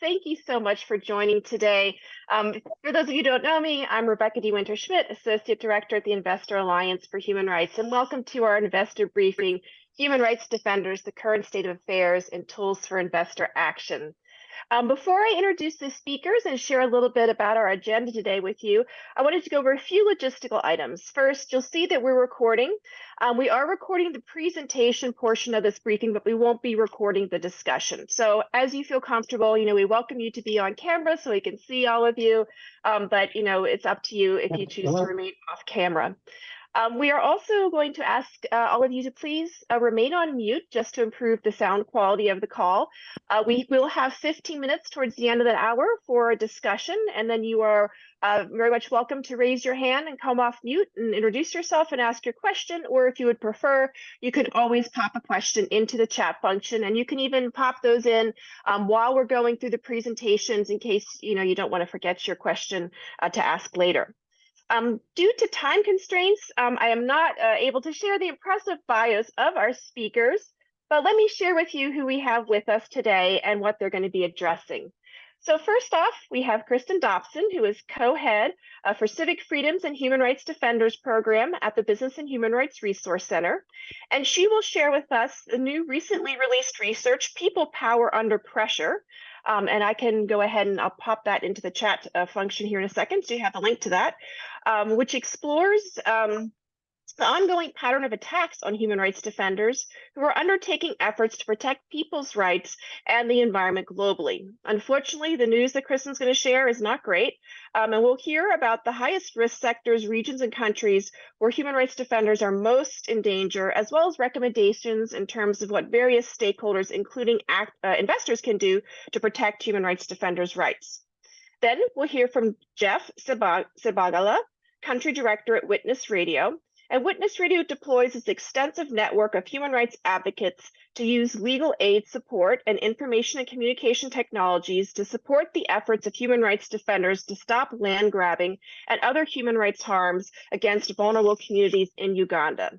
Thank you so much for joining today. For those of you who don't know me, I'm Rebecca D. Winter-Schmidt, Associate Director at the Investor Alliance for Human Rights, and welcome to our investor briefing, Human Rights Defenders, the Current State of Affairs and Tools for Investor Action. Before I introduce the speakers and share a little bit about our agenda today with you, I wanted to go over a few logistical items. First, you'll see that we're recording. We are recording the presentation portion of this briefing, but we won't be recording the discussion. So as you feel comfortable, we welcome you to be on camera so we can see all of you, but it's up to you if you choose to remain off camera. We are also going to ask all of you to please remain on mute just to improve the sound quality of the call. We will have 15 minutes towards the end of the hour for a discussion, and then you are very much welcome to raise your hand and come off mute and introduce yourself and ask your question, or if you would prefer, you can always pop a question into the chat function, and you can even pop those in while we're going through the presentations in case you don't want to forget your question to ask later. Due to time constraints, I am not able to share the impressive bios of our speakers, but let me share with you who we have with us today and what they're going to be addressing. So first off, we have Kristen Dobson, who is co-head for Civic Freedoms and Human Rights Defenders Program at the Business and Human Rights Resource Center. And she will share with us the new recently released research, People Power Under Pressure. And I can go ahead and I'll pop that into the chat function here in a second, so you have the link to that, which explores the ongoing pattern of attacks on human rights defenders who are undertaking efforts to protect people's rights and the environment globally. Unfortunately, the news that Kristen's going to share is not great, and we'll hear about the highest risk sectors, regions, and countries where human rights defenders are most in danger, as well as recommendations in terms of what various stakeholders, including investors, can do to protect human rights defenders' rights. Then we'll hear from Geoffrey Ssebaggala, Country Director at Witness Radio. And Witness Radio deploys its extensive network of human rights advocates to use legal aid support and information and communication technologies to support the efforts of human rights defenders to stop land grabbing and other human rights harms against vulnerable communities in Uganda.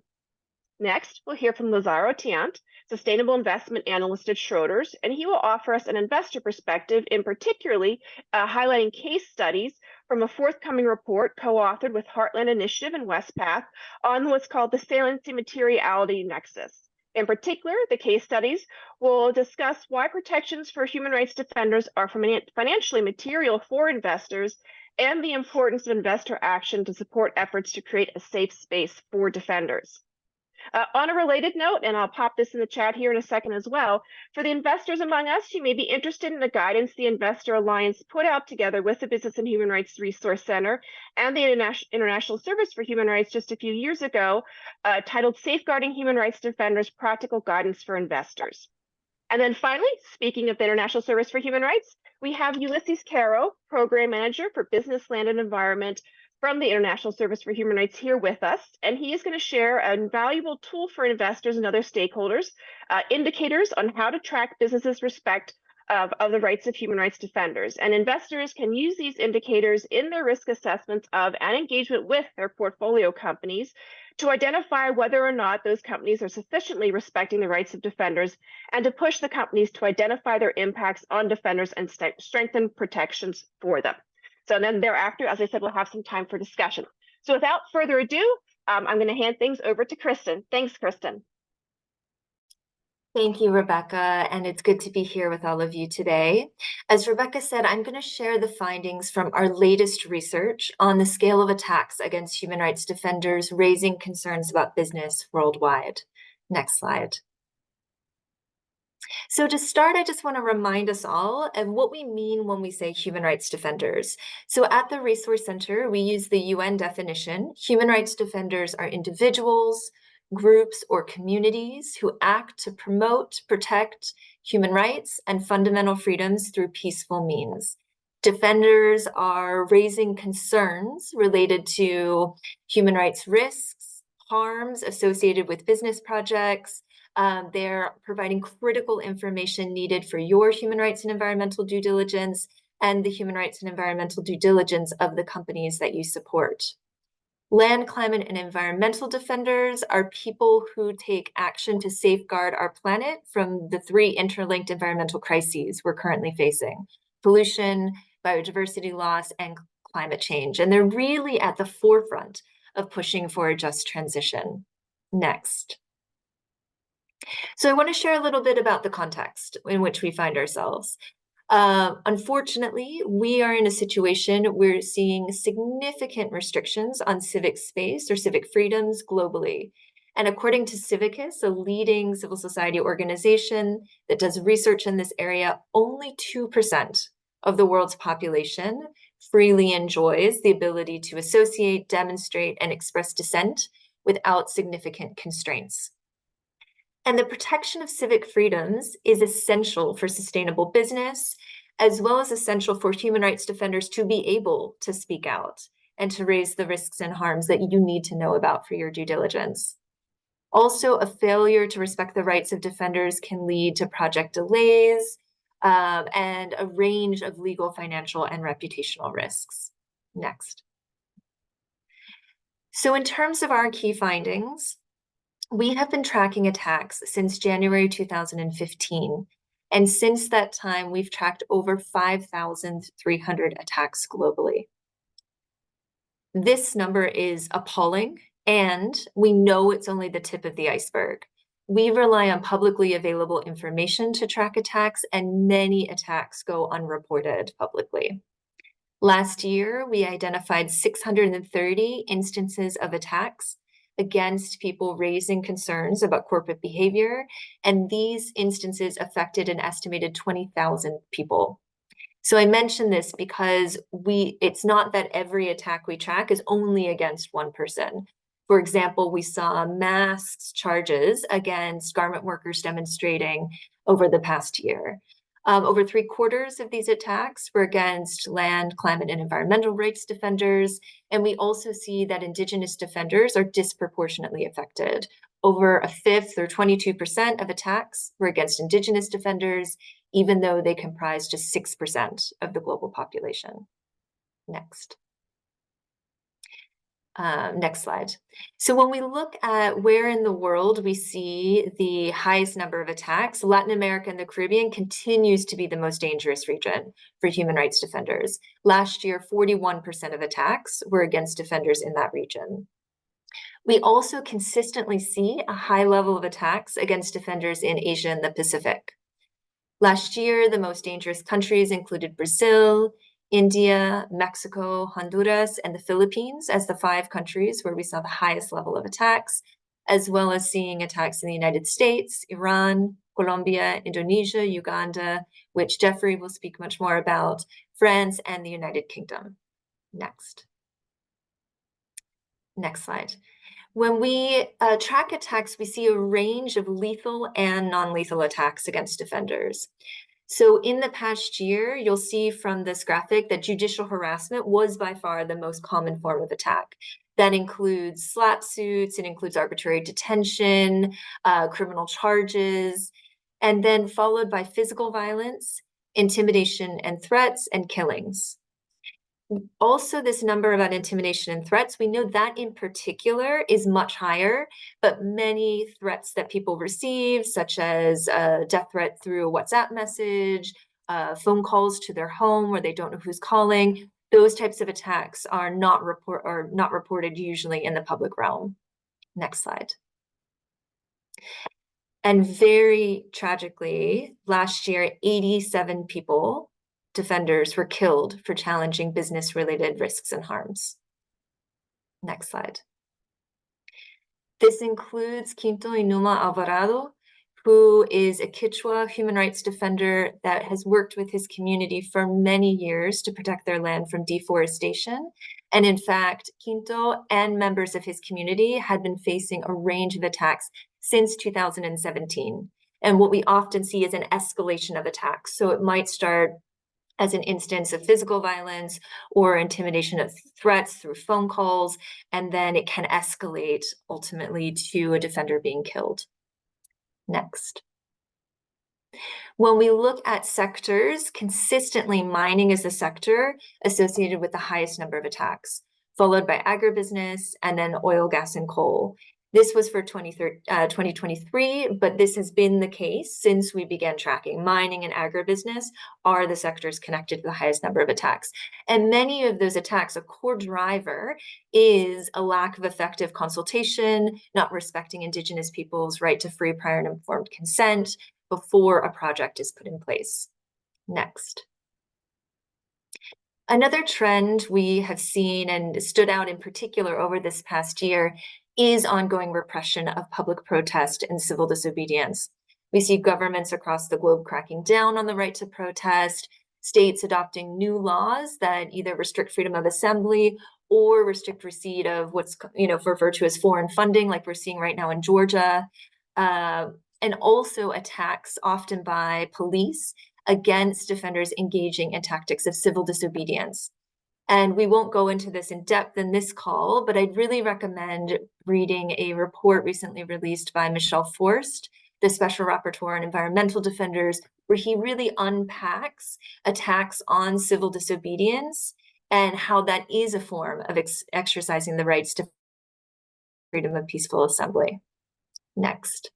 Next, we'll hear from Lazaro Tiant, Sustainable Investment Analyst at Schroders, and he will offer us an investor perspective, in particularly highlighting case studies from a forthcoming report co-authored with Heartland Initiative and Westpath on what's called the Saliency Materiality Nexus. In particular, the case studies will discuss why protections for human rights defenders are financially material for investors and the importance of investor action to support efforts to create a safe space for defenders. On a related note, and I'll pop this in the chat here in a second as well, for the investors among us who may be interested in the guidance the Investor Alliance put out together with the Business and Human Rights Resource Center and the International Service for Human Rights just a few years ago, titled Safeguarding Human Rights Defenders, Practical Guidance for Investors. And then finally, speaking of the International Service for Human Rights, we have Ulysses Caro, Program Manager for Business, Land, and Environment from the International Service for Human Rights here with us, and he is going to share a valuable tool for investors and other stakeholders, indicators on how to track businesses' respect of the rights of human rights defenders. And investors can use these indicators in their risk assessments of and engagement with their portfolio companies to identify whether or not those companies are sufficiently respecting the rights of defenders and to push the companies to identify their impacts on defenders and strengthen protections for them. So then thereafter, as I said, we'll have some time for discussion. So without further ado, I'm going to hand things over to Kristen. Thanks, Kristen. Thank you, Rebecca, and it's good to be here with all of you today. As Rebecca said, I'm going to share the findings from our latest research on the scale of attacks against human rights defenders, raising concerns about business worldwide. Next slide. So to start, I just want to remind us all of what we mean when we say human rights defenders. So at the Resource Center, we use the UN definition. Human rights defenders are individuals, groups, or communities who act to promote, protect human rights and fundamental freedoms through peaceful means. Defenders are raising concerns related to human rights risks, harms associated with business projects. They're providing critical information needed for your human rights and environmental due diligence and the human rights and environmental due diligence of the companies that you support. Land, climate, and environmental defenders are people who take action to safeguard our planet from the 3 interlinked environmental crises we're currently facing: pollution, biodiversity loss, and climate change. And they're really at the forefront of pushing for a just transition. Next. So I want to share a little bit about the context in which we find ourselves. Unfortunately, we are in a situation where we're seeing significant restrictions on civic space or civic freedoms globally. And according to Civicus, a leading civil society organization that does research in this area, only 2% of the world's population freely enjoys the ability to associate, demonstrate, and express dissent without significant constraints. And the protection of civic freedoms is essential for sustainable business, as well as essential for human rights defenders to be able to speak out and to raise the risks and harms that you need to know about for your due diligence. Also, a failure to respect the rights of defenders can lead to project delays and a range of legal, financial, and reputational risks. Next. So in terms of our key findings, we have been tracking attacks since January 2015. And since that time, we've tracked over 5,300 attacks globally. This number is appalling, and we know it's only the tip of the iceberg. We rely on publicly available information to track attacks, and many attacks go unreported publicly. Last year, we identified 630 instances of attacks against people raising concerns about corporate behavior, and these instances affected an estimated 20,000 people. So I mention this because it's not that every attack we track is only against one person. For example, we saw mass charges against garment workers demonstrating over the past year. Over 3/4 of these attacks were against land, climate, and environmental rights defenders. And we also see that Indigenous defenders are disproportionately affected. Over a fifth, or 22% of attacks, were against Indigenous defenders, even though they comprise just 6% of the global population. Next. Next slide. So when we look at where in the world we see the highest number of attacks, Latin America and the Caribbean continues to be the most dangerous region for human rights defenders. Last year, 41% of attacks were against defenders in that region. We also consistently see a high level of attacks against defenders in Asia and the Pacific. Last year, the most dangerous countries included Brazil, India, Mexico, Honduras, and the Philippines as the 5 countries where we saw the highest level of attacks, as well as seeing attacks in the United States, Iran, Colombia, Indonesia, Uganda, which Geoffrey will speak much more about, France, and the United Kingdom. Next. Next slide. When we track attacks, we see a range of lethal and non-lethal attacks against defenders. So in the past year, you'll see from this graphic that judicial harassment was by far the most common form of attack. That includes slap suits, it includes arbitrary detention, criminal charges, and then followed by physical violence, intimidation and threats, and killings. Also, this number about intimidation and threats, we know that in particular is much higher, but many threats that people receive, such as a death threat through a WhatsApp message, phone calls to their home where they don't know who's calling, those types of attacks are not reported usually in the public realm. Next slide. And very tragically, last year, 87 people, defenders, were killed for challenging business-related risks and harms. Next slide. This includes Quinto Inuma Alvarado, who is a Quechua human rights defender that has worked with his community for many years to protect their land from deforestation. And in fact, Quinto and members of his community had been facing a range of attacks since 2017. And what we often see is an escalation of attacks. So it might start as an instance of physical violence or intimidation of threats through phone calls, and then it can escalate ultimately to a defender being killed. Next. When we look at sectors, consistently mining is the sector associated with the highest number of attacks, followed by agribusiness and then oil, gas, and coal. This was for 2023, but this has been the case since we began tracking. Mining and agribusiness are the sectors connected to the highest number of attacks. And many of those attacks, a core driver is a lack of effective consultation, not respecting Indigenous people's right to free, prior, and informed consent before a project is put in place. Next. Another trend we have seen and stood out in particular over this past year is ongoing repression of public protest and civil disobedience. We see governments across the globe cracking down on the right to protest, states adopting new laws that either restrict freedom of assembly or restrict receipt of what's referred to as foreign funding, like we're seeing right now in Georgia, and also attacks often by police against defenders engaging in tactics of civil disobedience. And we won't go into this in depth in this call, but I'd really recommend reading a report recently released by Michel Forst, the Special Rapporteur on Environmental Defenders, where he really unpacks attacks on civil disobedience and how that is a form of exercising the rights to freedom of peaceful assembly. Next.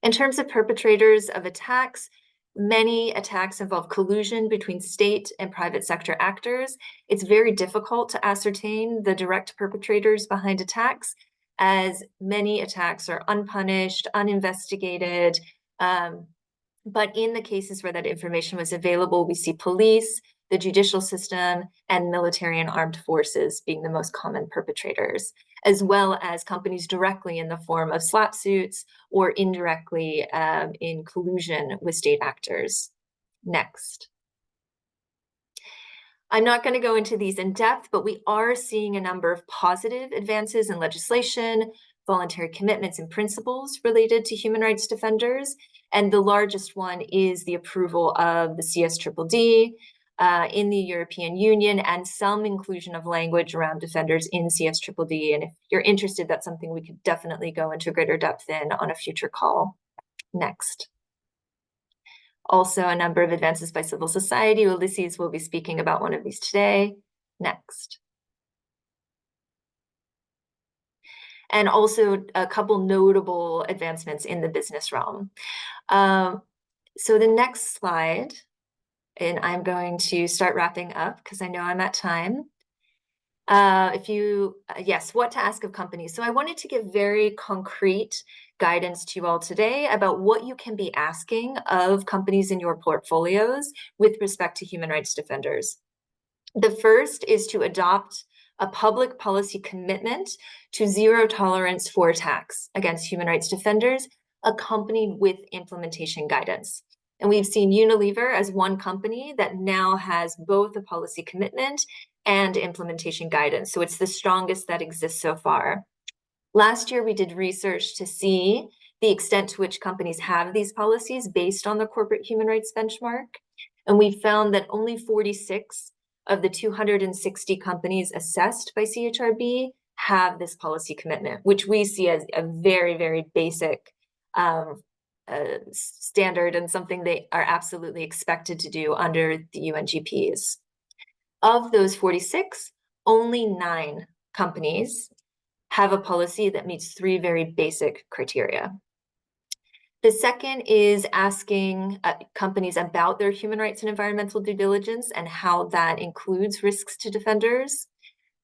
In terms of perpetrators of attacks, many attacks involve collusion between state and private sector actors. It's very difficult to ascertain the direct perpetrators behind attacks, as many attacks are unpunished, uninvestigated. But in the cases where that information was available, we see police, the judicial system, and military and armed forces being the most common perpetrators, as well as companies directly in the form of slap suits or indirectly in collusion with state actors. Next. I'm not going to go into these in depth, but we are seeing a number of positive advances in legislation, voluntary commitments and principles related to human rights defenders. And the largest one is the approval of the CSDDD in the European Union and some inclusion of language around defenders in CSDDD. And if you're interested, that's something we could definitely go into greater depth in on a future call. Next. Also, a number of advances by civil society. Ulysses will be speaking about one of these today. Next. And also a couple notable advancements in the business realm. So the next slide, and I'm going to start wrapping up because I know I'm at time. Yes, what to ask of companies. So I wanted to give very concrete guidance to you all today about what you can be asking of companies in your portfolios with respect to human rights defenders. The first is to adopt a public policy commitment to zero tolerance for attacks against human rights defenders, accompanied with implementation guidance. And we've seen Unilever as one company that now has both a policy commitment and implementation guidance. So it's the strongest that exists so far. Last year, we did research to see the extent to which companies have these policies based on the corporate human rights benchmark. And we found that only 46 of the 260 companies assessed by CHRB have this policy commitment, which we see as a very, very basic standard and something they are absolutely expected to do under the UNGPs. Of those 46, only 9 companies have a policy that meets 3 very basic criteria. The second is asking companies about their human rights and environmental due diligence and how that includes risks to defenders.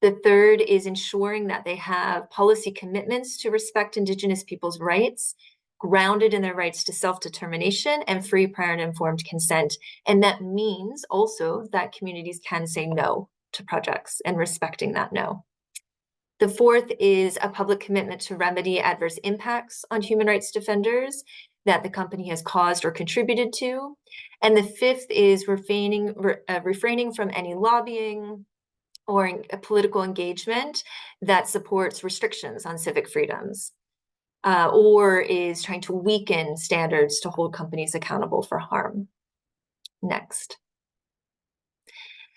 The third is ensuring that they have policy commitments to respect Indigenous people's rights, grounded in their rights to self-determination and free, prior, and informed consent. And that means also that communities can say no to projects and respecting that no. The fourth is a public commitment to remedy adverse impacts on human rights defenders that the company has caused or contributed to. And the fifth is refraining from any lobbying or political engagement that supports restrictions on civic freedoms. Or is trying to weaken standards to hold companies accountable for harm. Next.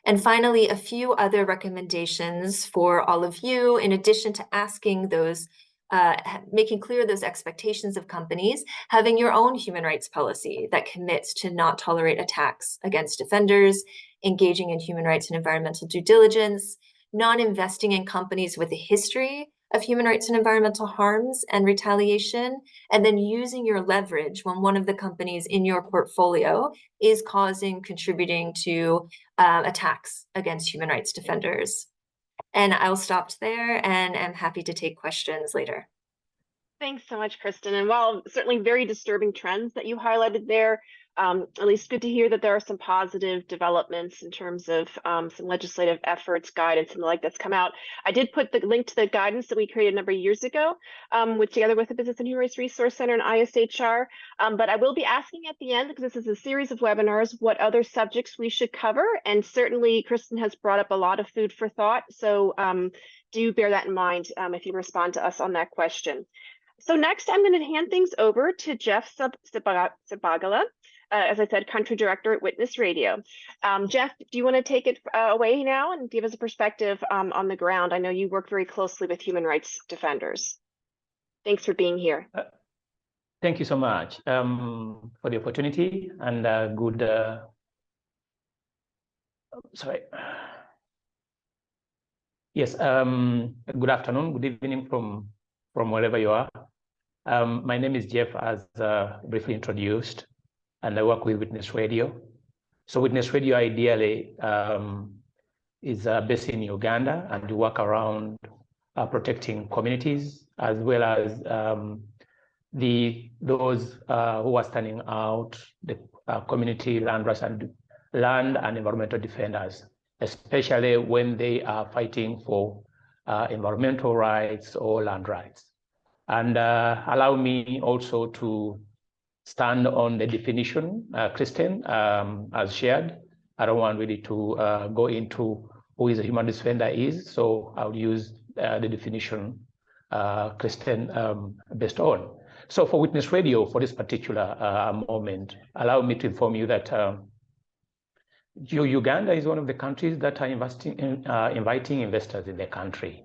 And finally, a few other recommendations for all of you, in addition to asking those, making clear those expectations of companies, having your own human rights policy that commits to not tolerate attacks against defenders, engaging in human rights and environmental due diligence, not investing in companies with a history of human rights and environmental harms and retaliation, and then using your leverage when one of the companies in your portfolio is contributing to attacks against human rights defenders. And I'll stop there and am happy to take questions later. Thanks so much, Kristen. And while certainly very disturbing trends that you highlighted there, at least good to hear that there are some positive developments in terms of some legislative efforts, guidance, and the like that's come out. I did put the link to the guidance that we created a number of years ago, together with the Business and Human Rights Resource Center and ISHR. But I will be asking at the end, because this is a series of webinars, what other subjects we should cover. And certainly, Kristen has brought up a lot of food for thought. So do bear that in mind if you respond to us on that question. So next, I'm going to hand things over to Geoff Ssebaggala, as I said, Country Director at Witness Radio. Geoff, do you want to take it away now and give us a perspective on the ground? I know you work very closely with human rights defenders. Thanks for being here. Thank you so much for the opportunity and good. Yes. Good afternoon. Good evening from wherever you are. My name is Geoff, as briefly introduced, and I work with Witness Radio. So Witness Radio ideally is based in Uganda, and we work around protecting communities as well as those who are standing out, the community land rights and environmental defenders, especially when they are fighting for environmental rights or land rights. And allow me also to stand on the definition Kristen has shared. I don't want really to go into who is a human rights defender is, so I'll use the definition Kristen based on. So for Witness Radio, for this particular moment, allow me to inform you that Uganda is one of the countries that are inviting investors in the country.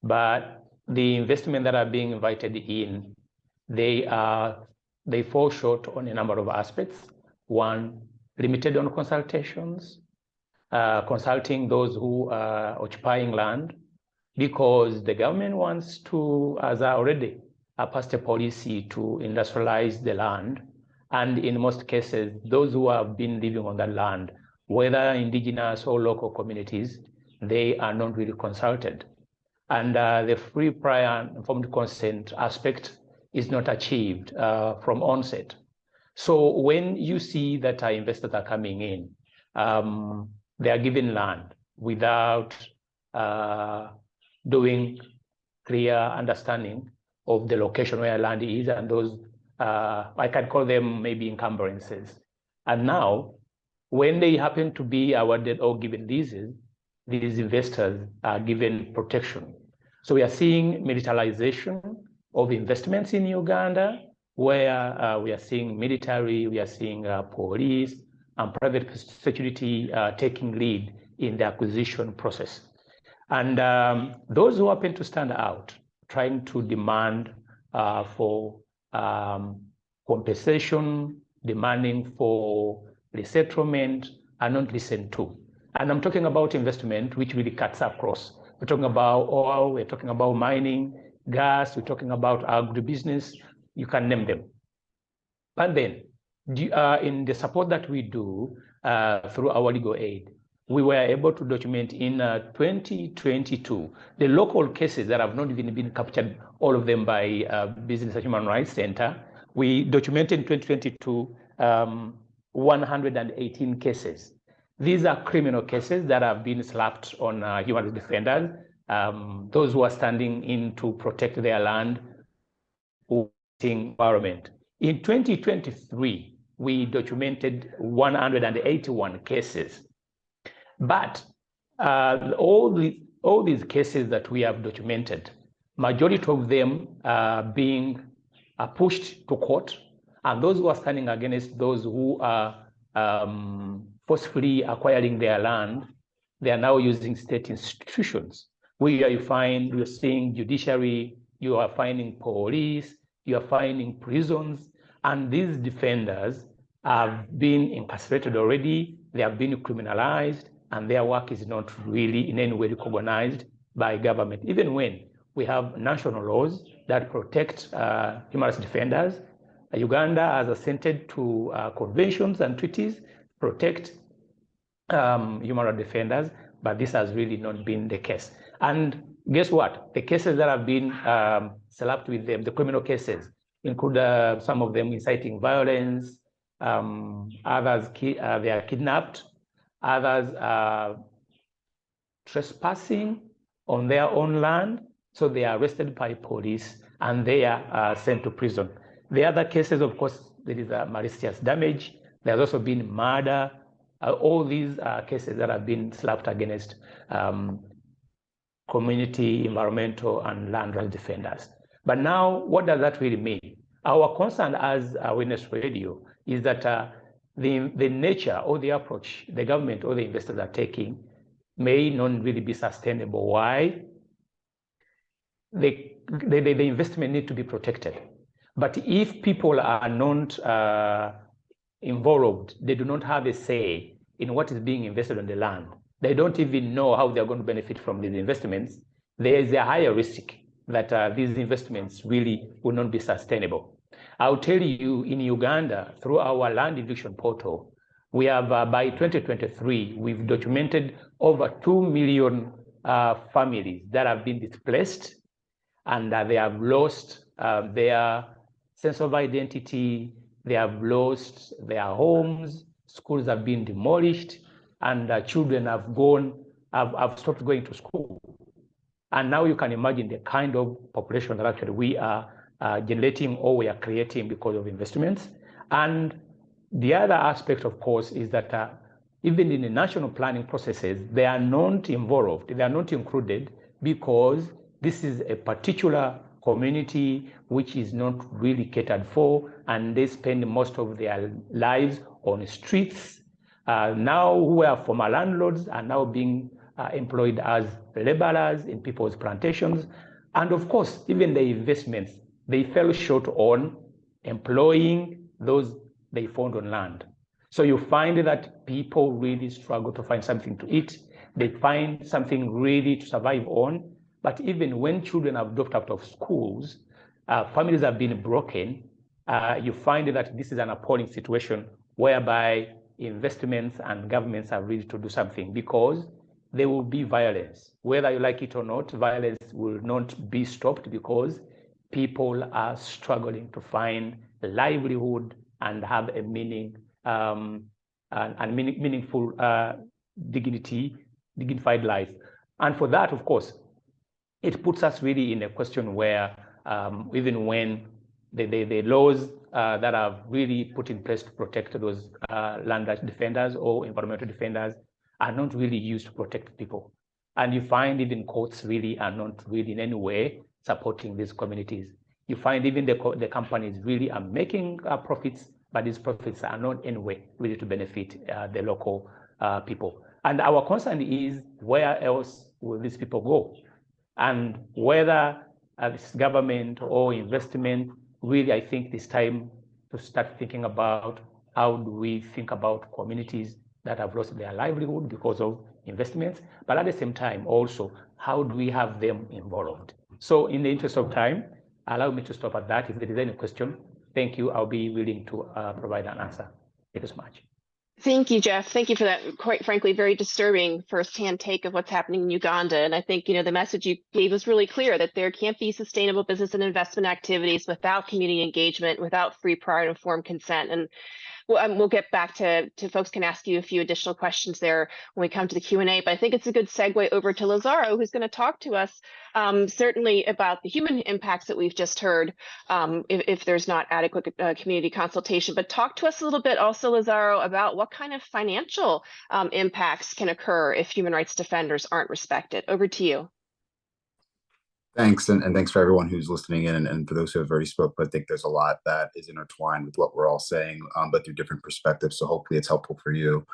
But the investment that are being invited in, they fall short on a number of aspects. One, limited on consultations, consulting those who are occupying land, because the government wants to, as I already passed a policy to industrialize the land. And in most cases, those who have been living on that land, whether indigenous or local communities, they are not really consulted. And the free, prior, informed consent aspect is not achieved from onset. So when you see that investors are coming in, they are given land without doing clear understanding of the location where land is, and those, I can call them maybe encumbrances. And now, when they happen to be awarded or given leases, these investors are given protection. So we are seeing militarization of investments in Uganda, where we are seeing military, we are seeing police and private security taking lead in the acquisition process. And those who happen to stand out, trying to demand for compensation, demanding for resettlement, are not listened to. And I'm talking about investment, which really cuts across. We're talking about oil, we're talking about mining, gas, we're talking about agribusiness, you can name them. But then, in the support that we do through our legal aid, we were able to document in 2022, the local cases that have not even been captured, all of them by Business and Human Rights Center. We documented in 2022, 118 cases. These are criminal cases that have been slapped on human rights defenders, those who are standing in to protect their land or environment. In 2023, we documented 181 cases. But all these cases that we have documented, majority of them being pushed to court, and those who are standing against those who are forcefully acquiring their land, they are now using state institutions. You're seeing judiciary, you are finding police, you are finding prisons, and these defenders have been incarcerated already, they have been criminalized, and their work is not really in any way recognized by government, even when We have national laws that protect human rights defenders. Uganda has assented to conventions and treaties protect human rights defenders, but this has really not been the case. And guess what? The cases that have been slapped with them, the criminal cases, include some of them inciting violence, others they are kidnapped, others are trespassing on their own land, so they are arrested by police and they are sent to prison. The other cases, of course, there is malicious damage. There's also been murder. All these cases that have been slapped against community, environmental, and land rights defenders. But now, what does that really mean? Our concern as Witness Radio is that the nature or the approach the government or the investors are taking may not really be sustainable. Why? The investment need to be protected. But if people are not involved, they do not have a say in what is being invested on the land. They don't even know how they're going to benefit from these investments. There is a higher risk that these investments really will not be sustainable. I'll tell you, in Uganda, through our land eviction portal, we have, by 2023, we've documented over 2 million families that have been displaced, and they have lost their sense of identity, they have lost their homes, schools have been demolished, and children have stopped going to school. And now you can imagine the kind of population that actually we are generating or we are creating because of investments. And the other aspect, of course, is that even in the national planning processes, they are not involved, they are not included, because this is a particular community which is not really catered for, and they spend most of their lives on the streets. Now, who are former landlords are now being employed as laborers in people's plantations. And of course, even the investments, they fell short on employing those they found on land. So you find that people really struggle to find something to eat. They find something really to survive on. But even when children have dropped out of schools, families have been broken, you find that this is an appalling situation whereby investments and governments are ready to do something, because there will be violence. Whether you like it or not, violence will not be stopped, because people are struggling to find a livelihood and have a meaningful dignified life. And for that, of course, it puts us really in a question where even when the laws that are really put in place to protect those land rights defenders or environmental defenders are not really used to protect people. And you find even courts really are not really in any way supporting these communities. You find even the companies really are making profits, but these profits are not in any way really to benefit the local people. And our concern is, where else will these people go? And whether this government or investment, really, I think it's time to start thinking about how do we think about communities that have lost their livelihood because of investments, but at the same time also, how do we have them involved? So in the interest of time, allow me to stop at that. If there is any question, thank you. I'll be willing to provide an answer. Thank you so much. Thank you, Jeff. Thank you for that, quite frankly, very disturbing firsthand take of what's happening in Uganda. And I think, the message you gave was really clear, that there can't be sustainable business and investment activities without community engagement, without free, prior, and informed consent. And we'll get back to folks can ask you a few additional questions there when we come to the Q&A, but I think it's a good segue over to Lazaro, who's going to talk to us certainly about the human impacts that we've just heard, if there's not adequate community consultation, but talk to us a little bit also, Lazaro, about what kind of financial impacts can occur if human rights defenders aren't respected. Over to you. Thanks, and thanks for everyone who's listening in, and for those who have already spoke. I think there's a lot that is intertwined with what we're all saying, but through different perspectives. So hopefully it's helpful for you.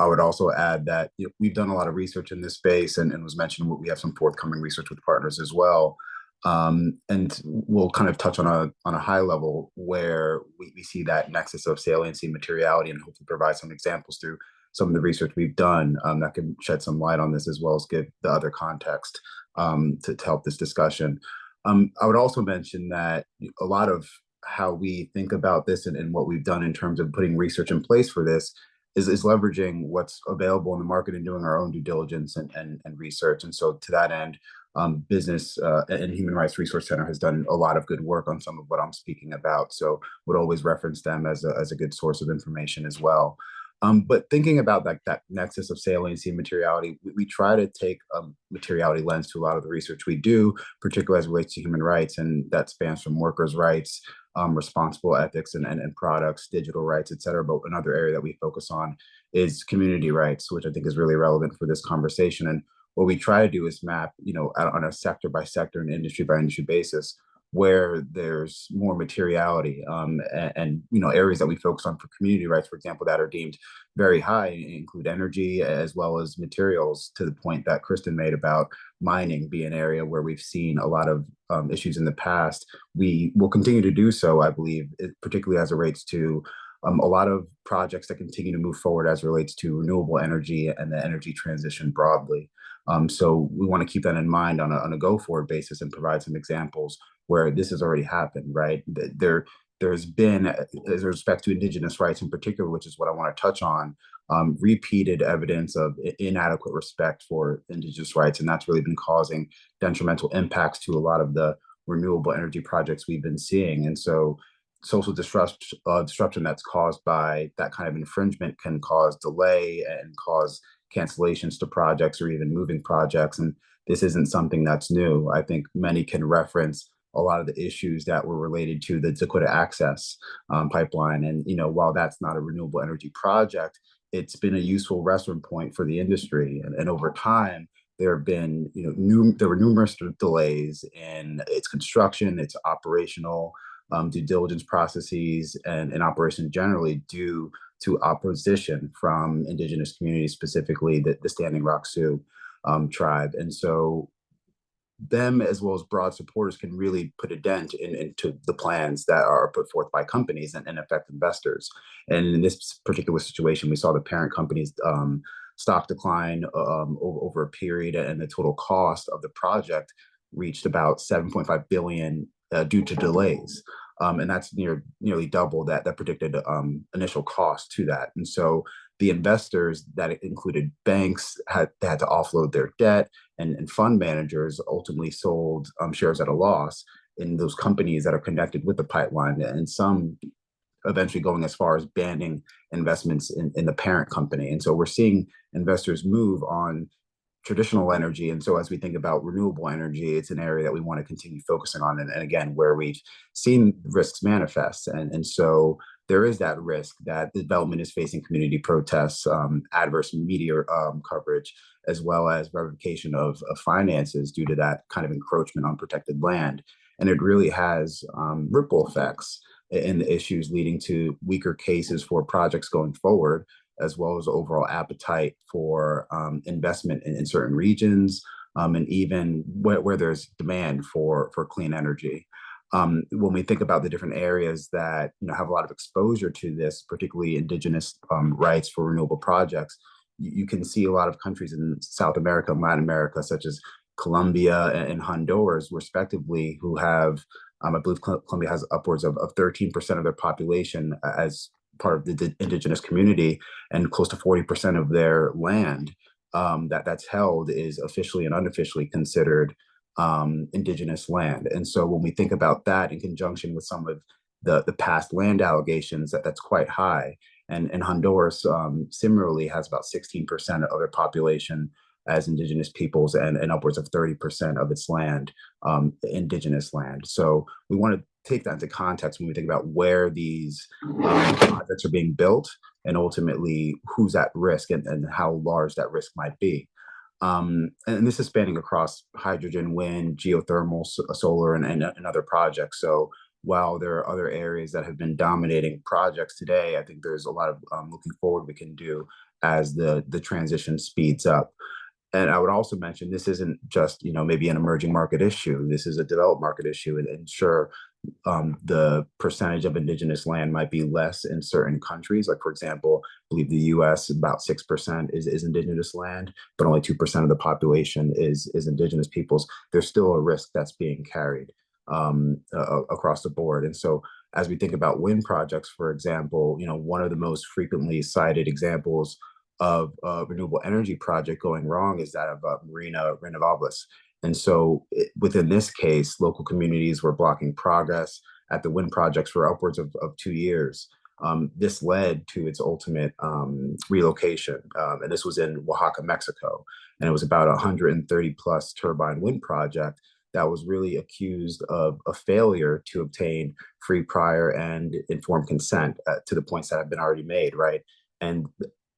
I would also add that we've done a lot of research in this space, and was mentioned we have some forthcoming research with partners as well. And we'll kind of touch on a high level where we see that nexus of saliency, materiality, and hopefully provide some examples through some of the research we've done that can shed some light on this, as well as give the other context to help this discussion. I would also mention that a lot of how we think about this and what we've done in terms of putting research in place for this is leveraging what's available in the market and doing our own due diligence and research. And so to that end, Business and Human Rights Resource Center has done a lot of good work on some of what I'm speaking about. So would always reference them as a good source of information as well. But thinking about that nexus of saliency and materiality, we try to take a materiality lens to a lot of the research we do, particularly as it relates to human rights, and that spans from workers' rights, responsible ethics and products, digital rights, et cetera. But another area that we focus on is community rights, which I think is really relevant for this conversation. And what we try to do is map, on a sector by sector and industry by industry basis, where there's more materiality and areas that we focus on for community rights, for example, that are deemed very high, include energy as well as materials, to the point that Kristen made about mining being an area where we've seen a lot of issues in the past. We will continue to do so, I believe, particularly as it relates to a lot of projects that continue to move forward as it relates to renewable energy and the energy transition broadly. So we want to keep that in mind on a go-forward basis and provide some examples where this has already happened, right? There's been, as respect to Indigenous rights in particular, which is what I want to touch on, repeated evidence of inadequate respect for Indigenous rights, and that's really been causing detrimental impacts to a lot of the renewable energy projects we've been seeing. And so social disruption that's caused by that kind of infringement can cause delay and cause cancellations to projects or even moving projects. And this isn't something that's new. I think many can reference a lot of the issues that were related to the Dakota Access pipeline. And, while that's not a renewable energy project, it's been a useful reference point for the industry. And over time, there have been, there were numerous delays in its construction, its operational due diligence processes, and operation generally, due to opposition from Indigenous communities, specifically the Standing Rock Sioux tribe. And so them, as well as broad supporters, can really put a dent into the plans that are put forth by companies and affect investors. And in this particular situation, we saw the parent company's stock decline over a period, and the total cost of the project reached about $7.5 billion due to delays. And that's nearly double that predicted initial cost to that. And so the investors, that included banks, had to offload their debt, and fund managers ultimately sold shares at a loss in those companies that are connected with the pipeline, and some eventually going as far as banning investments in the parent company. And so we're seeing investors move on traditional energy. And so as we think about renewable energy, it's an area that we want to continue focusing on. And again, where we've seen risks manifest. And so there is that risk that the development is facing community protests, adverse media coverage, as well as revocation of finances due to that kind of encroachment on protected land. And it really has ripple effects in the issues, leading to weaker cases for projects going forward, as well as overall appetite for investment in certain regions, and even where there's demand for clean energy. When we think about the different areas that have a lot of exposure to this, particularly Indigenous rights for renewable projects, you can see a lot of countries in South America and Latin America, such as Colombia and Honduras, respectively, who have, I believe Colombia has upwards of 13% of their population as part of the Indigenous community, and close to 40% of their land that's held is officially and unofficially considered Indigenous land. And so when we think about that in conjunction with some of the past land allegations, that's quite high. And Honduras similarly has about 16% of their population as Indigenous peoples, and upwards of 30% of its land, Indigenous land. So we want to take that into context when we think about where these projects are being built, and ultimately who's at risk and how large that risk might be. And this is spanning across hydrogen, wind, geothermal, solar, and other projects. So while there are other areas that have been dominating projects today, I think there's a lot of looking forward we can do as the transition speeds up. And I would also mention, this isn't just, maybe an emerging market issue. This is a developed market issue. And sure, the percentage of indigenous land might be less in certain countries. Like, for example, I believe the US, about 6% is indigenous land, but only 2% of the population is indigenous peoples. There's still a risk that's being carried across the board. And so as we think about wind projects, for example, one of the most frequently cited examples of a renewable energy project going wrong is that of Marina Renovables. And so within this case, local communities were blocking progress at the wind projects for upwards of 2 years. This led to its ultimate relocation. And this was in Oaxaca, Mexico. And it was about a 130 plus turbine wind project that was really accused of a failure to obtain free, prior, and informed consent to the points that have been already made, right? And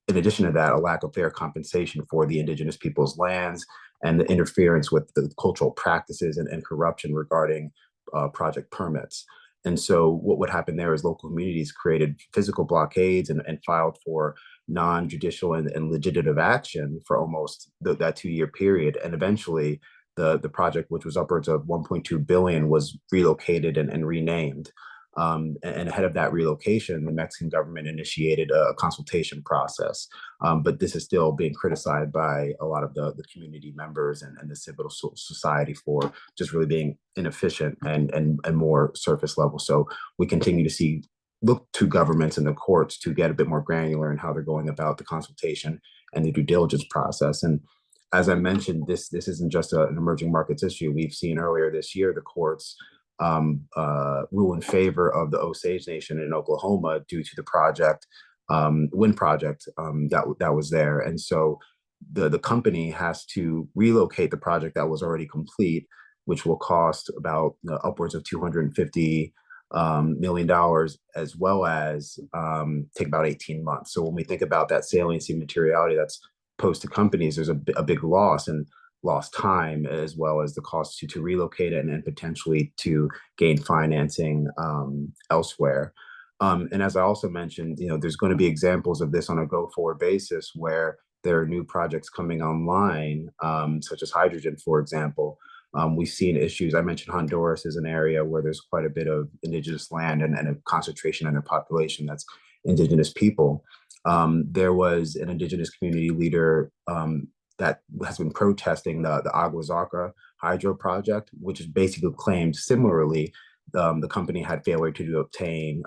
in addition to that, a lack of fair compensation for the indigenous people's lands and the interference with the cultural practices and corruption regarding project permits. And so what would happen there is local communities created physical blockades and filed for non-judicial and legislative action for almost that 2-year period. And eventually the project, which was upwards of 1.2 billion, was relocated and renamed. And ahead of that relocation, the Mexican government initiated a consultation process. But this is still being criticized by a lot of the community members and the civil society for just really being inefficient and more surface level. So we continue to look to governments and the courts to get a bit more granular in how they're going about the consultation and the due diligence process. And as I mentioned, this isn't just an emerging markets issue. We've seen earlier this year the courts rule in favor of the Osage Nation in Oklahoma due to the wind project that was there. And so the company has to relocate the project that was already complete, which will cost about upwards of $250 million, as well as take about 18 months. So when we think about that saliency materiality that's posed to companies, there's a big loss and lost time, as well as the cost to relocate it and potentially to gain financing elsewhere. And as I also mentioned, there's going to be examples of this on a go-forward basis where there are new projects coming online, such as hydrogen, for example. We've seen issues. I mentioned Honduras is an area where there's quite a bit of indigenous land and a concentration in their population that's indigenous people. There was an indigenous community leader that has been protesting the Agua Zarca hydro project, which is basically claimed similarly the company had failure to obtain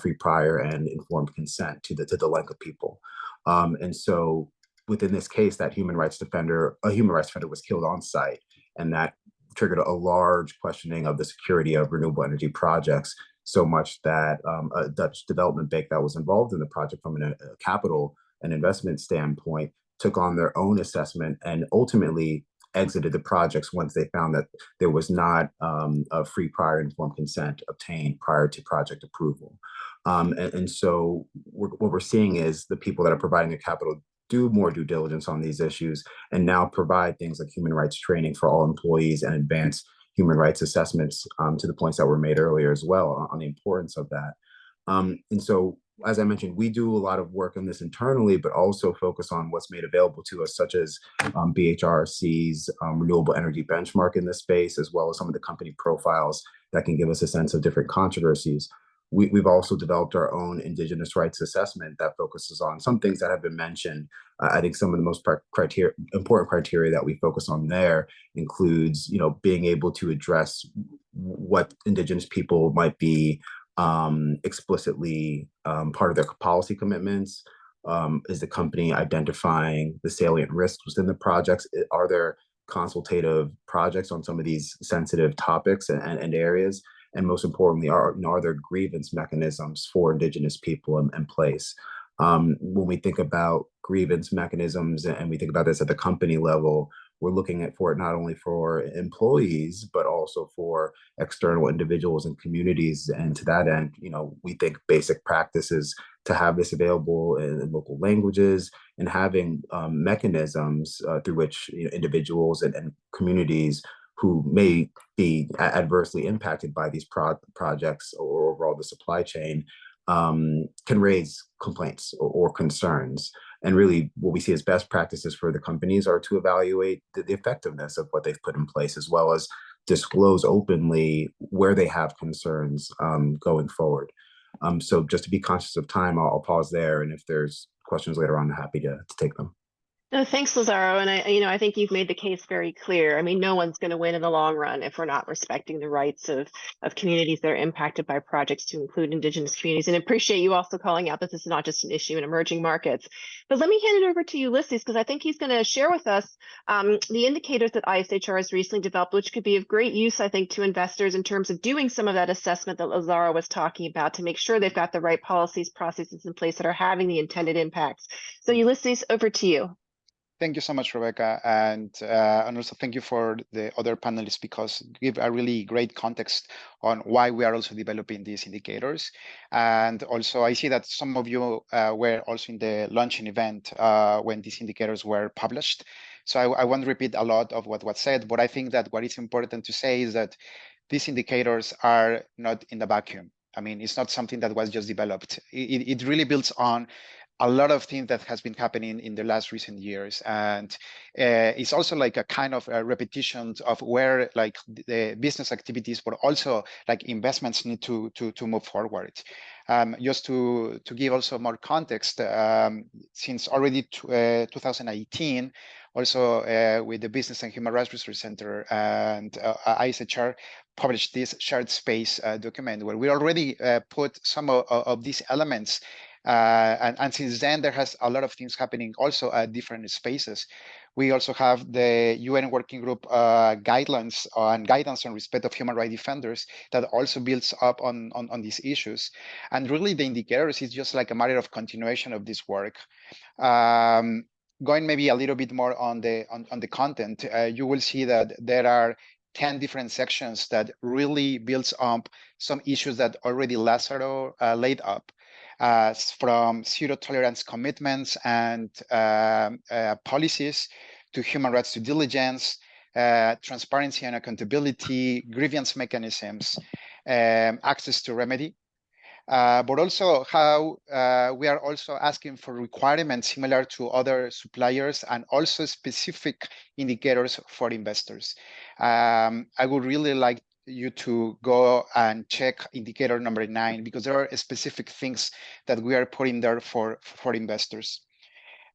free, prior, and informed consent to the Lenca people. And so within this case, a human rights defender was killed on site, and that triggered a large questioning of the security of renewable energy projects, so much that a Dutch development bank that was involved in the project from a capital and investment standpoint took on their own assessment and ultimately exited the projects once they found that there was not a free, prior, informed consent obtained prior to project approval. And so what we're seeing is the people that are providing the capital do more due diligence on these issues and now provide things like human rights training for all employees and advance human rights assessments to the points that were made earlier as well on the importance of that. And so, as I mentioned, we do a lot of work on this internally, but also focus on what's made available to us, such as BHRC's renewable energy benchmark in this space, as well as some of the company profiles that can give us a sense of different controversies. We've also developed our own Indigenous rights assessment that focuses on some things that have been mentioned. I think some of the most important criteria that we focus on there includes, being able to address what Indigenous people might be explicitly part of their policy commitments. Is the company identifying the salient risks within the projects? Are there consultative projects on some of these sensitive topics and areas? And most importantly, are there grievance mechanisms for Indigenous people in place? When we think about grievance mechanisms and we think about this at the company level, we're looking for it not only for employees, but also for external individuals and communities. And to that end, we think basic practices to have this available in local languages and having mechanisms through which individuals and communities who may be adversely impacted by these projects or overall the supply chain can raise complaints or concerns. And really what we see as best practices for the companies are to evaluate the effectiveness of what they've put in place, as well as disclose openly where they have concerns going forward. So just to be conscious of time, I'll pause there, and if there's questions later on, I'm happy to take them. No, thanks, Lazaro. And I think you've made the case very clear. I mean, no one's going to win in the long run if we're not respecting the rights of communities that are impacted by projects, to include Indigenous communities. And I appreciate you also calling out that this is not just an issue in emerging markets. But let me hand it over to Ulysses, because I think he's going to share with us the indicators that ISHR has recently developed, which could be of great use, I think, to investors in terms of doing some of that assessment that Lazaro was talking about, to make sure they've got the right policies, processes in place that are having the intended impacts. So Ulysses, over to you. Thank you so much, Rebecca, and also thank you for the other panelists, because give a really great context on why we are also developing these indicators. And also, I see that some of you were also in the launching event when these indicators were published. So I won't repeat a lot of what was said, but I think that what is important to say is that these indicators are not in the vacuum. I mean, it's not something that was just developed. It really builds on a lot of things that has been happening in the last recent years, and it's also like a kind of a repetition of where like the business activities, but also like investments need to move forward. Just to give also more context, since already 2018, also with the Business and Human Rights Research Center and ISHR published this shared space document, where we already put some of these elements. And since then, there has a lot of things happening also at different spaces. We also have the UN Working Group guidelines on guidance on respect of human rights defenders that also builds up on these issues. And really, the indicators is just like a matter of continuation of this work. Going maybe a little bit more on the content, you will see that there are 10 different sections that really builds up some issues that already Lazaro laid up. From zero tolerance commitments and policies to human rights due diligence, transparency and accountability, grievance mechanisms, access to remedy. But also how we are also asking for requirements similar to other suppliers, and also specific indicators for investors. I would really like you to go and check indicator number 9, because there are specific things that we are putting there for investors.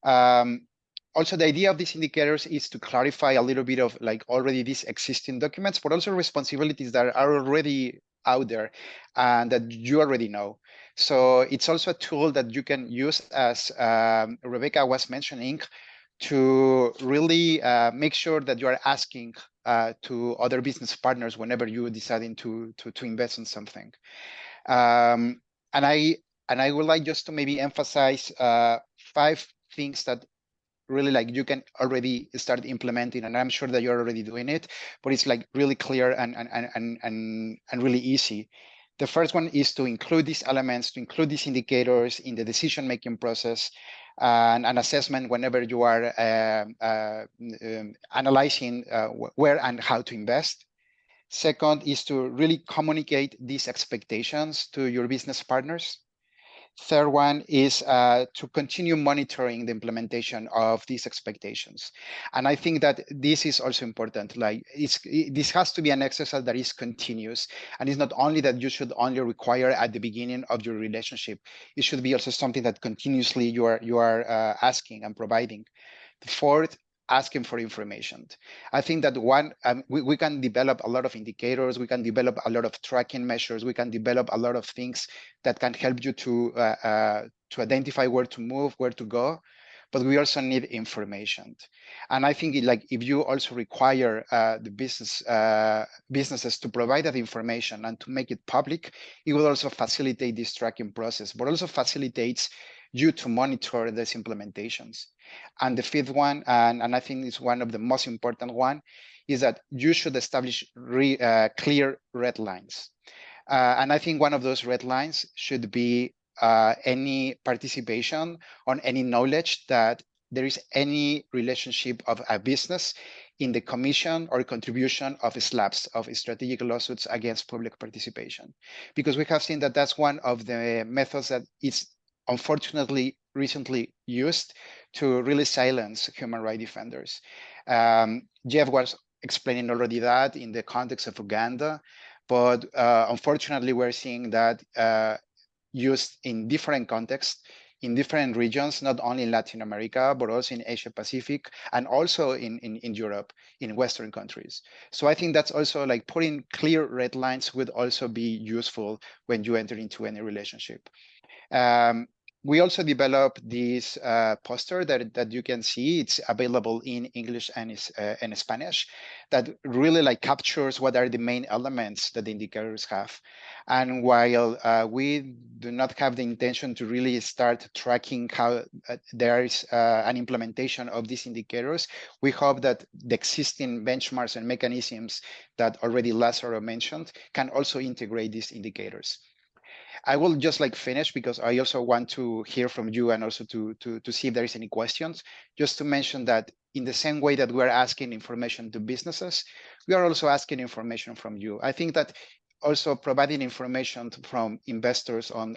Also, the idea of these indicators is to clarify a little bit of like already these existing documents, but also responsibilities that are already out there and that you already know. So it's also a tool that you can use, as Rebecca was mentioning, to really make sure that you are asking to other business partners whenever you are deciding to invest in something. And I would like just to maybe emphasize 5 things that really like you can already start implementing, and I'm sure that you're already doing it, but it's like really clear and really easy. The first one is to include these elements, to include these indicators in the decision-making process and an assessment whenever you are analyzing where and how to invest. Second is to really communicate these expectations to your business partners. Third one is to continue monitoring the implementation of these expectations. And I think that this is also important. Like this has to be an exercise that is continuous. And it's not only that you should only require at the beginning of your relationship. It should be also something that continuously you are asking and providing. The fourth, asking for information. I think that we can develop a lot of indicators, we can develop a lot of tracking measures, we can develop a lot of things that can help you to identify where to move, where to go, but we also need information. And I think if you also require the businesses to provide that information and to make it public, it will also facilitate this tracking process, but also facilitates you to monitor these implementations. And the fifth one, and I think it's one of the most important one, is that you should establish clear red lines. And I think one of those red lines should be any participation on any knowledge that there is any relationship of a business in the commission or contribution of SLAPs, of strategic lawsuits against public participation. Because we have seen that that's one of the methods that is unfortunately recently used to really silence human rights defenders. Jeff was explaining already that in the context of Uganda, but unfortunately, we're seeing that used in different contexts, in different regions, not only in Latin America, but also in Asia Pacific, and also in Europe, in Western countries. So I think that's also like putting clear red lines would also be useful when you enter into any relationship. We also developed this poster that you can see. It's available in English and Spanish, that really like captures what are the main elements that the indicators have. And while we do not have the intention to really start tracking how there is an implementation of these indicators, we hope that the existing benchmarks and mechanisms that already Lazaro mentioned can also integrate these indicators. I will just like finish because I also want to hear from you and also to see if there is any questions. Just to mention that in the same way that we're asking information to businesses, we are also asking information from you. I think that also providing information from investors on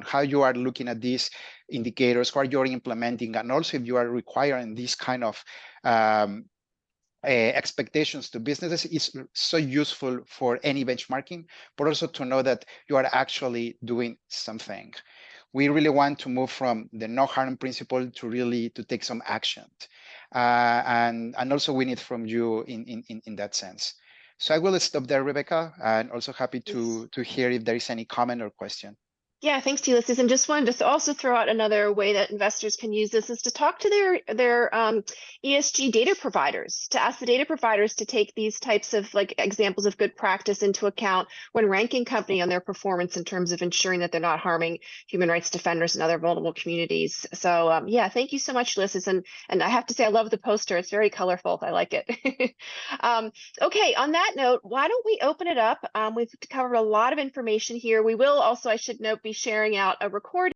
how you are looking at these indicators, what you're implementing, and also if you are requiring this kind of expectations to businesses is so useful for any benchmarking, but also to know that you are actually doing something. We really want to move from the no harm principle to really to take some action. And also we need from you in that sense. So I will stop there, Rebecca, and also happy to hear if there is any comment or question. Yeah, thanks, Ulysses. And just wanted to also throw out another way that investors can use this is to talk to their ESG data providers, to ask the data providers to take these types of like examples of good practice into account when ranking company on their performance in terms of ensuring that they're not harming human rights defenders and other vulnerable communities. So yeah, thank you so much, Ulysses. And I have to say, I love the poster. It's very colorful. I like it. Okay, on that note, why don't we open it up? We've covered a lot of information here. We will also, I should note, be sharing out a recording